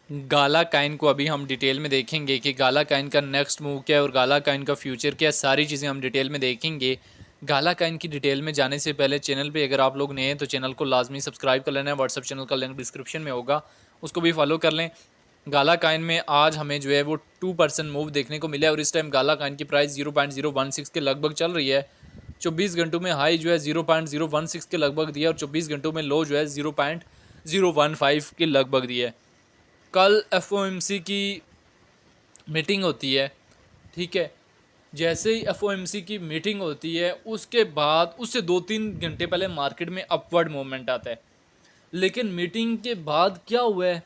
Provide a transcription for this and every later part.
गाला Kine को अभी हम डिटेल में देखेंगे कि गाला काइन का नेक्स्ट मूव क्या है और गाला काइन का फ्यूचर क्या है, सारी चीज़ें हम डिटेल में देखेंगे। गाला काइन की डिटेल में जाने से पहले चैनल पे अगर आप लोग नए हैं तो चैनल को लाजमी सब्सक्राइब कर लेना है। व्हाट्सअप चैनल का लिंक डिस्क्रिप्शन में होगा, उसको भी फॉलो कर लें। गाला काइन में आज हमें जो है वो 2% मूव देखने को मिला है और इस टाइम गाला काइन की प्राइस 0.016 के लगभग चल रही है। 24 घंटों में हाई जो है 0.016 के लगभग दिया और 24 घंटों में लो जो है 0.015 के लगभग दिया है। कल FOMC की मीटिंग होती है, ठीक है। जैसे ही FOMC की मीटिंग होती है उसके बाद उससे 2-3 घंटे पहले मार्केट में अपवर्ड मूवमेंट आता है। लेकिन मीटिंग के बाद क्या हुआ है,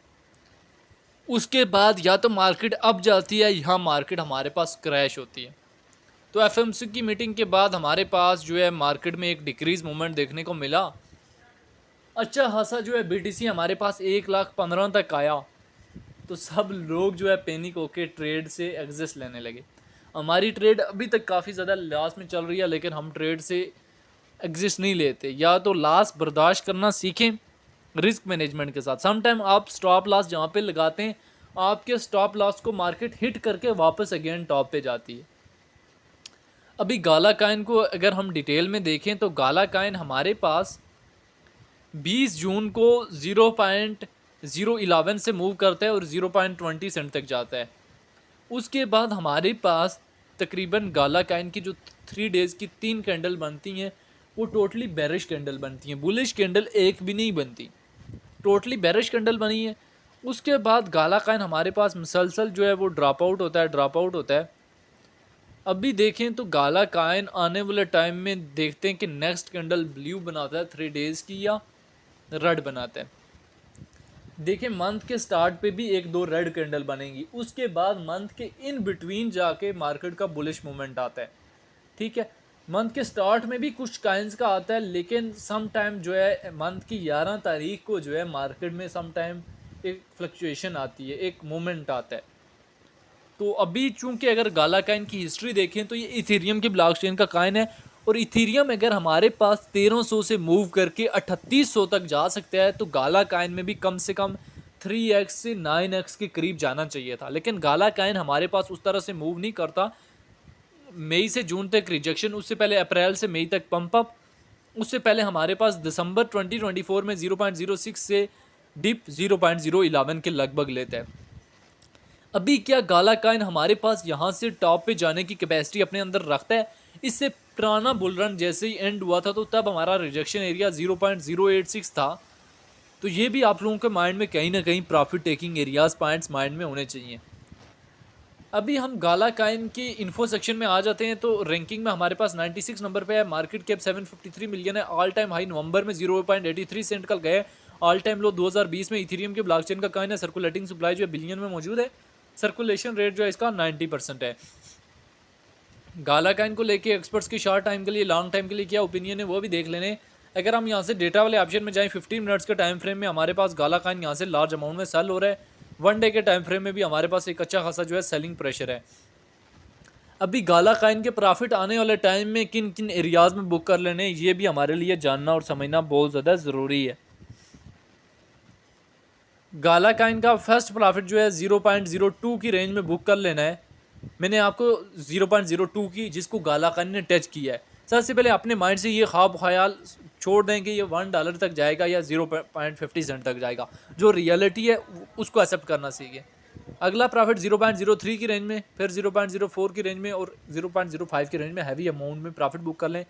उसके बाद या तो मार्केट अप जाती है या मार्केट हमारे पास क्रैश होती है। तो FOMC की मीटिंग के बाद हमारे पास जो है मार्केट में एक डिक्रीज मूवमेंट देखने को मिला। अच्छा खासा जो है BTC हमारे पास 1,15,000 तक आया तो सब लोग जो है पैनिक होके ट्रेड से एग्जिट लेने लगे। हमारी ट्रेड अभी तक काफ़ी ज़्यादा लॉस में चल रही है, लेकिन हम ट्रेड से एग्जिट नहीं लेते। या तो लॉस बर्दाश्त करना सीखें रिस्क मैनेजमेंट के साथ। समटाइम आप स्टॉप लॉस जहाँ पे लगाते हैं, आपके स्टॉप लॉस को मार्केट हिट करके वापस अगेन टॉप पे जाती है। अभी गाला काइन को अगर हम डिटेल में देखें तो गाला काइन हमारे पास 20 जून को 0.011 से मूव करता है और 0.20 सेंट तक जाता है। उसके बाद हमारे पास तकरीबन गाला काइन की जो 3 डेज़ की 3 कैंडल बनती हैं वो टोटली बेरिश कैंडल बनती हैं, बुलिश कैंडल एक भी नहीं बनती, टोटली बेरिश कैंडल बनी है। उसके बाद गाला काइन हमारे पास मुसलसल जो है वो ड्रॉप आउट होता है। अभी देखें तो गाला काइन आने वाले टाइम में देखते हैं कि नेक्स्ट कैंडल ब्लू बनाता है 3 डेज़ की या रेड बनाता है। देखिए मंथ के स्टार्ट पे भी 1-2 रेड कैंडल बनेगी, उसके बाद मंथ के इन बिटवीन जाके मार्केट का बुलिश मूवमेंट आता है, ठीक है। मंथ के स्टार्ट में भी कुछ काइंस का आता है, लेकिन सम टाइम जो है मंथ की 11 तारीख को जो है मार्केट में सम टाइम एक फ्लक्चुएशन आती है, एक मूवमेंट आता है। तो अभी चूंकि अगर गाला काइन की हिस्ट्री देखें तो ये इथेरियम के ब्लॉकचेन का काइन है और इथेरियम अगर हमारे पास 1300 से मूव करके 3800 तक जा सकता है तो गाला काइन में भी कम से कम 3x से 9x के करीब जाना चाहिए था। लेकिन गाला काइन हमारे पास उस तरह से मूव नहीं करता। मई से जून तक रिजेक्शन, उससे पहले अप्रैल से मई तक पंप अप, उससे पहले हमारे पास दिसंबर 2024 में 0.06 से डिप 0.011 के लगभग लेता है। अभी क्या गाला काइन हमारे पास यहाँ से टॉप पे जाने की कैपेसिटी अपने अंदर रखता है? इससे पुराना बुल रन जैसे ही एंड हुआ था तो तब हमारा रिजेक्शन एरिया 0.086 था। तो ये भी आप लोगों के माइंड में कहीं ना कहीं profit taking areas points mind में होने चाहिए। अभी हम गाला काइन की इन्फो सेक्शन में आ जाते हैं तो रैंकिंग में हमारे पास 96 नंबर पे है, मार्केट कैप 753 मिलियन है, ऑल टाइम हाई नवंबर में 0.83 सेंट कल गए, ऑल टाइम लो 2020 में। इथेरियम के ब्लॉकचेन का काइन है, सर्कुलेटिंग सप्लाई जो है बिलियन में मौजूद है, सर्कुलेशन रेट जो है इसका 90% है। गाला काइन को लेके एक्सपर्ट्स की शॉर्ट टाइम के लिए लॉन्ग टाइम के लिए क्या ओपिनियन है वो भी देख लेने। अगर हम यहाँ से डेटा वाले ऑप्शन में जाएं 15 मिनट्स के टाइम फ्रेम में हमारे पास गाला काइन यहाँ से लार्ज अमाउंट में सेल हो रहा है। 1 डे के टाइम फ्रेम में भी हमारे पास एक अच्छा खासा जो है सेलिंग प्रेशर है। अभी गाला काइन के प्रॉफिट आने वाले टाइम में किन किन एरियाज में बुक कर लेने, ये भी हमारे लिए जानना और समझना बहुत ज़्यादा ज़रूरी है। गाला काइन का फर्स्ट प्रॉफिट जो है 0.02 की रेंज में बुक कर लेना है। मैंने आपको 0.02 की जिसको गाला काइन ने टच किया है, सबसे पहले अपने माइंड से ये ख्वाब ख्याल छोड़ दें कि ये $1 तक जाएगा या 0.50 सेंट तक जाएगा। जो रियलिटी है उसको एक्सेप्ट करना सीखें। अगला प्रॉफिट 0.03 की रेंज में, फिर 0.04 की रेंज में और 0.05 की रेंज में हैवी अमाउंट में प्रॉफिट बुक कर लें।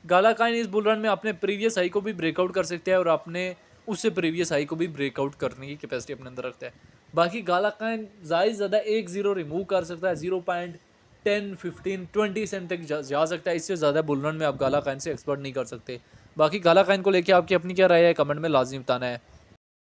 गाला काइन इस बुल रन में अपने प्रीवियस हाई को भी ब्रेकआउट कर सकते हैं और अपने उससे प्रीवियस हाई को भी ब्रेकआउट करने की कैपेसिटी अपने अंदर रखता है। बाकी गाला काइन ज़्यादा 1-0 रिमूव कर सकता है, 0.10, 15, 20 सेंट तक जा सकता है। इससे ज़्यादा बुल रन में आप गाला काइन से एक्सपर्ट नहीं कर सकते। बाकी गाला काइन को लेके आपकी अपनी क्या राय है कमेंट में लाजमी बताना है।